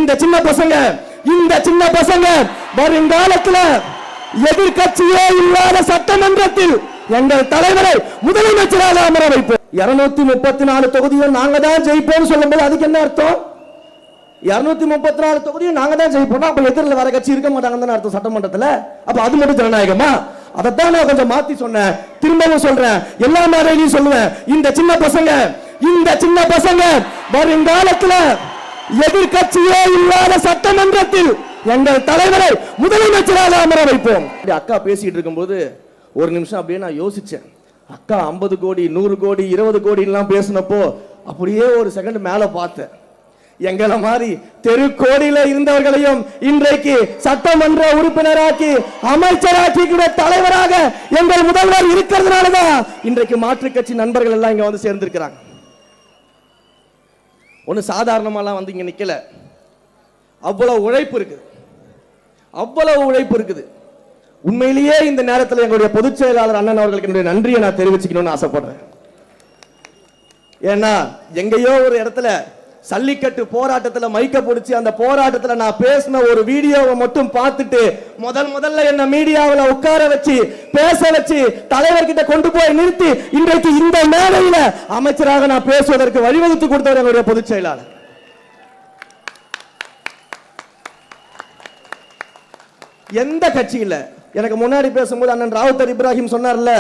இந்த சின்ன பசங்க வருங்காலத்தில் எதிர்கட்சியே இல்லாத சட்டமன்றத்தில் எங்கள் தலைவரை முதலமைச்சராக அமர வைப்போம். 234 தொகுதியும் நாங்க தான் ஜெயிப்போம் சொல்லும்போது அதுக்கு என்ன அர்த்தம்? 234 தொகுதியும் நாங்க தான் ஜெயிப்போம். அப்ப எதிரில் வர கட்சி இருக்க மாட்டாங்கன்னு அர்த்தம் சட்டமன்றத்தில். அப்ப அது மட்டும் ஜனநாயகமா? அதைத்தான் நான் கொஞ்சம் மாத்தி சொன்னேன். திரும்பவும் சொல்றேன், எல்லா மேடையிலையும் சொல்லுவேன், இந்த சின்ன பசங்க வருங்காலத்தில் எதிர்கட்சியே இல்லாத சட்டமன்றத்தில் எங்கள் தலைவரை முதலமைச்சராக அமர வைப்போம். அக்கா பேசிட்டு இருக்கும்போது ஒரு நிமிஷம் அப்படியே நான் யோசிச்சேன். அக்கா 50 கோடி 100 கோடி 20 கோடி எல்லாம் பேசினப்போ அப்படியே ஒரு செகண்ட் மேல பார்த்தேன். எங்களை மாதிரி தெருக்கோடியில இருந்தவர்களையும் இன்றைக்கு சட்டமன்ற உறுப்பினராக்கி அமைச்சராக்கி தலைவராக எங்கள் முதல்வர் இருக்கிறதுனாலதான் இன்றைக்கு மாற்றுக் கட்சி நண்பர்கள் எல்லாம் இங்க வந்து சேர்ந்திருக்கிறாங்க. ஒண்ணு சாதாரணமாலாம் வந்து இங்க நிக்கல. அவ்வளவு உழைப்பு இருக்குது. உண்மையிலேயே இந்த நேரத்தில் எங்களுடைய பொதுச் செயலாளர் அண்ணன் அவர்களுக்கு என்னுடைய நன்றியை நான் தெரிவிச்சுக்கணும்னு ஆசைப்படுறேன். ஏன்னா எங்கேயோ ஒரு இடத்துல சல்லிக்கட்டு போராட்டத்தில் மைக்க பிடிச்சி அந்த போராட்டத்தில் நான் பேசின ஒரு வீடியோவை மட்டும் பார்த்துட்டு முதல்ல என்ன மீடியாவில் உட்கார வச்சு பேச வச்சு தலைவர்கிட்ட கொண்டு போய் நிறுத்தி இன்றைக்கு இந்த மேடையில் அமைச்சராக நான் பேசுவதற்கு வழிவகுத்து கொடுத்தவர் எங்களுடைய பொதுச் செயலாளர். எந்த கட்சியில் எனக்கு முன்னாடி பேசும்போது அண்ணன் ராவுத்தர் இப்ராஹிம் சொன்னார்ல,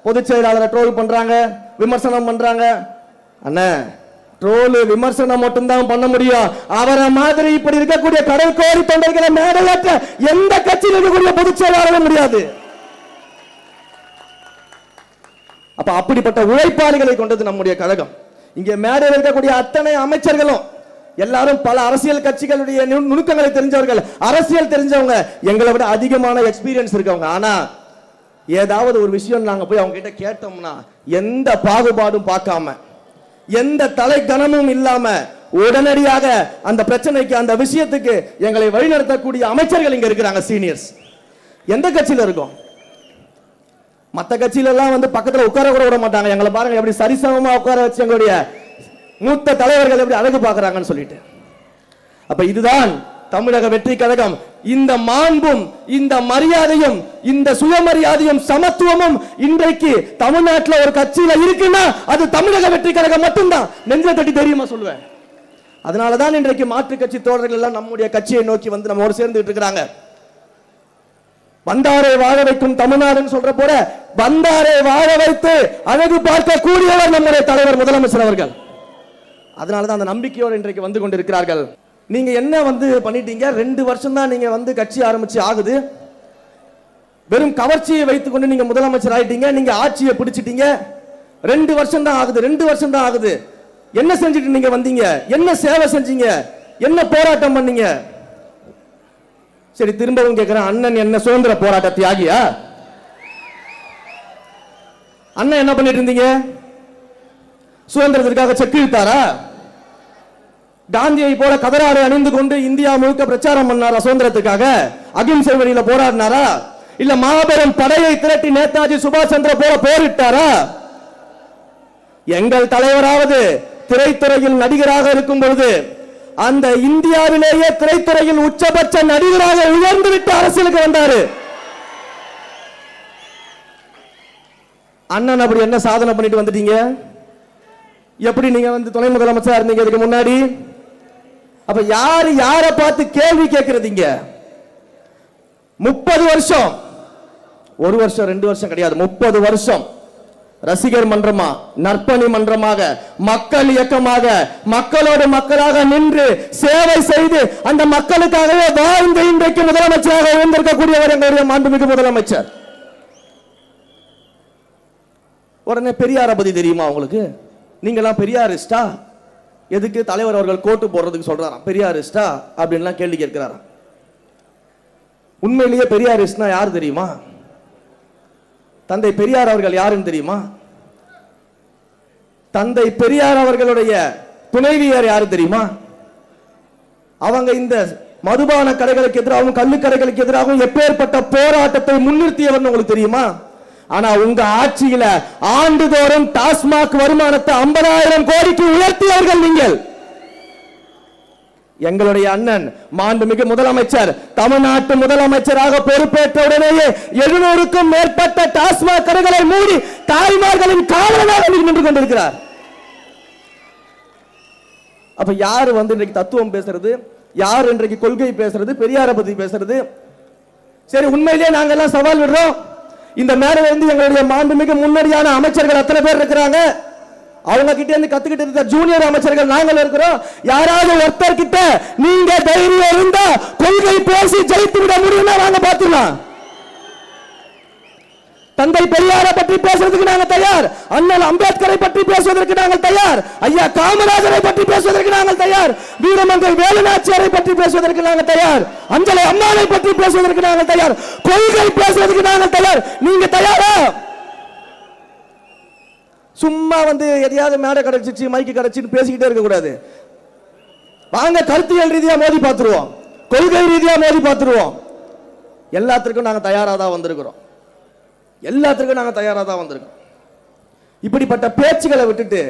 பொதுச் செயலாளரை ட்ரோல் பண்றாங்க, விமர்சனம் பண்றாங்க. அண்ணன், ட்ரோல் விமர்சனம் மட்டும்தான் பண்ண முடியும். அவரை மாதிரி இப்படி இருக்கக்கூடிய கடல் கோரி தொண்டர்களை மேடையேற்ற எந்த கட்சியில் இருக்கக்கூடிய பொதுச் செயலாளரும் முடியாது. அப்ப அப்படிப்பட்ட உழைப்பாளிகளை கொண்டது நம்முடைய கழகம். இங்கே மேடையில் இருக்கக்கூடிய அத்தனை அமைச்சர்களும் எல்லாரும் பல அரசியல் கட்சிகளுடைய நுணுக்கங்களை தெரிஞ்சவர்கள், அரசியல் தெரிஞ்சவங்க, எங்களை விட அதிகமான எக்ஸ்பீரியன்ஸ் இருக்கவங்க. ஆனா ஏதாவது ஒரு விஷயம் நாங்க போய் அவங்க கிட்ட கேட்டோம்னா எந்த பாகுபாடும் பார்க்காம எந்த தலை கனமும் இல்லாம உடனடியாக அந்த பிரச்சனைக்கு அந்த விஷயத்துக்கு எங்களை வழிநடத்தக்கூடிய அமைச்சர்கள் இங்க இருக்கிறாங்க, சீனியர்ஸ். எந்த கட்சியில இருக்கும்? மற்ற கட்சியில எல்லாம் வந்து பக்கத்துல உட்கார கூட விட மாட்டாங்க. எங்களை பாருங்க எப்படி சரிசமமா உட்கார வச்சு எங்களுடைய மூத்த தலைவர்கள் எப்படி அழகு பார்க்கறாங்கன்னு சொல்லிட்டு. அப்ப இதுதான் தமிழக வெற்றி கழகம். இந்த மாண்பும் இந்த மரியாதையும் இந்த சுயமரியாதையும் சமத்துவமும் இன்றைக்கு தமிழ்நாட்டில் ஒரு கட்சியில இருக்குன்னா அது தமிழக வெற்றி கழகம் மட்டும்தான். நெஞ்ச தட்டி தெரியுமா சொல்லுவேன். அதனாலதான் இன்றைக்கு மாற்று கட்சி தோழர்கள் எல்லாம் நம்முடைய கட்சியை நோக்கி வந்து நம்ம ஒரு சேர்ந்துட்டு இருக்கிறாங்க. வந்தாரை வாழ வைக்கும் தமிழ்நாடுன்னு சொல்ற போல வந்தாரை வாழ வைத்து அழகு பார்க்க கூடியவர் நம்முடைய தலைவர் முதலமைச்சர் அவர்கள். அதனாலதான் அந்த நம்பிக்கையோடு இன்றைக்கு வந்து கொண்டிருக்கிறார்கள். நீங்க என்ன வந்து பண்ணிட்டீங்க? 2 வருஷம் தான் நீங்க வந்து கட்சி ஆரம்பிச்சு ஆகுது. வெறும் கவர்ச்சியை வைத்துக் கொண்டு நீங்க முதலமைச்சர் ஆயிட்டீங்க. நீங்க ஆட்சியை பிடிச்சிட்டீங்க. 2 வருஷம் தான் ஆகுது. என்ன செஞ்சுட்டு நீங்க வந்தீங்க? என்ன சேவை செஞ்சீங்க? என்ன போராட்டம் பண்ணீங்க? சரி, திரும்பவும் கேட்கிறேன், அண்ணன் என்ன சுதந்திர போராட்ட தியாகியா? அண்ணன் என்ன பண்ணிட்டு இருந்தீங்க? சுதந்திரத்திற்காக செக்கு இழுத்தாரா? காந்தியை போல கதராடை அணிந்து கொண்டு இந்தியா முழுக்க பிரச்சாரம் பண்ணாரா? சுதந்திரத்துக்காக அகிம்சை வழியில போராடினாரா? இல்ல மாபெரும் படையை திரட்டி நேதாஜி சுபாஷ் சந்திர போல போரிட்டாரா? எங்கள் தலைவராவது திரைத்துறையில் நடிகராக இருக்கும் பொழுது அந்த இந்தியாவிலேயே திரைத்துறையில் உச்சபட்ச நடிகராக உயர்ந்து விட்டு அரசியலுக்கு வந்தாரு. அண்ணன் அப்படி என்ன சாதனை பண்ணிட்டு வந்துட்டீங்க? எப்படி நீங்க வந்து துணை முதலமைச்சரா இருந்தீங்க இதுக்கு முன்னாடி? அப்ப யாரு யாரை பார்த்து கேள்வி கேட்கறதீங்க? 30 வருஷம், 1 வருஷம் 2 வருஷம் கிடையாது, 30 வருஷம் ரசிகர் மன்றமா, நற்பணி மன்றமாக, மக்கள் இயக்கமாக, மக்களோடு மக்களாக நின்று சேவை செய்து அந்த மக்களுக்காகவே வாழ்ந்து இன்றைக்கு முதலமைச்சராக இருந்திருக்கக்கூடியவர் எங்களுடைய மாண்புமிகு முதலமைச்சர். உடனே பெரியாரை பத்தி தெரியுமா உங்களுக்கு? நீங்களாம் பெரியாரிஸ்டா? எதுக்கு தலைவர் அவர்கள் கோட்டு போடுறதுக்கு சொல்றாராம் பெரியாரிஸ்டா அப்படின்லாம் கேள்வி கேட்கிறாராம். உண்மையிலேயே பெரியாரிஸ்ட்னா யார் தெரியுமா? தந்தை பெரியார் அவர்கள் யாருன்னு தெரியுமா? தந்தை பெரியார் அவர்களுடைய துணைவியார் யாரு தெரியுமா? அவங்க இந்த மதுபான கடைகளுக்கு எதிராகவும் கள்ளு கடைகளுக்கு எதிராகவும் எப்பேற்பட்ட போராட்டத்தை முன்னிறுத்தியவர் உங்களுக்கு தெரியுமா? ஆனா உங்க ஆட்சியில ஆண்டுதோறும் டாஸ்மாக் வருமானத்தை 50,000 கோடிக்கு உயர்த்தியவர்கள் நீங்கள். எங்களுடைய அண்ணன் மாண்புமிகு முதலமைச்சர் தமிழ்நாட்டு முதலமைச்சராக பொறுப்பேற்ற உடனேயே 700க்கும் மேற்பட்ட டாஸ்மாக் கடைகளை மூடி தாய்மார்களின் காவலனாக நின்று கொண்டிருக்கிறார். அப்ப யாரு இன்றைக்கு தத்துவம் பேசுறது, யார் இன்றைக்கு கொள்கை பேசுறது, பெரியாரை பத்தி பேசுறது? சரி, உண்மையிலேயே நாங்க எல்லாம் சவால் விடுறோம். இந்த மேடையில இருந்து எங்களுடைய மாண்புமிகு முன்னணியான அமைச்சர்கள் அத்தனை பேர் இருக்கிறாங்க. அவங்க கிட்ட இருந்து கத்துக்கிட்டு இருந்த ஜூனியர் அமைச்சர்கள் நாங்கள் இருக்கிறோம். யாராவது ஒருத்தர் கிட்ட நீங்க தைரியம் இருந்தா கொள்கை பேசி ஜெயித்து விட முடியும்னா நாங்க பாத்துக்கலாம். தந்தை பெரியாரை பற்றி பேசுறதுக்கு நாங்கள் தயார். அண்ணல் அம்பேத்கரை பற்றி பேசுவதற்கு நாங்கள் தயார். ஐயா காமராஜரை பற்றி பேசுவதற்கு நாங்கள் தயார். வீரமங்கை வேலுநாச்சியாரை பற்றி பேசுவதற்கு நாங்கள் தயார். அஞ்சலை அம்மாவை பற்றி பேசுவதற்கு நாங்கள் தயார். கொள்கை பேசுவதற்கு நாங்கள் தயார். நீங்க தயாரா? சும்மா எதையாவது மேடை கிடைச்சிச்சு, மைக்கு கிடைச்சின்னு பேசிக்கிட்டே இருக்க கூடாது. வாங்க, கருத்தியல் ரீதியா மோதி பார்த்துருவோம், கொள்கை ரீதியா மோதி பார்த்துருவோம். எல்லாத்திற்கும் நாங்க தயாரா தான் வந்திருக்கிறோம். எல்லாத்திற்கும் நாங்க தயாரா தான் வந்திருக்கோம். இப்படிப்பட்ட பேச்சுகளை விட்டுட்டு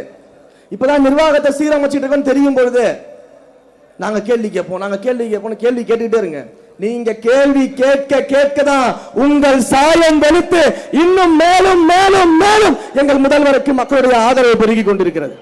இப்பதான் நிர்வாகத்தை சீரமைச்சிட்டு இருக்கோம் தெரியும் பொழுது நாங்க கேள்வி கேட்போம், நாங்க கேள்வி கேட்போம், கேள்வி கேட்டுக்கிட்டே இருங்க. நீங்க கேள்வி கேட்க கேட்கதான் உங்கள் சாயம் வெளுத்து இன்னும் மேலும் மேலும் மேலும் எங்கள் முதல்வருக்கு மக்களுடைய ஆதரவு பெருகி கொண்டிருக்கிறது.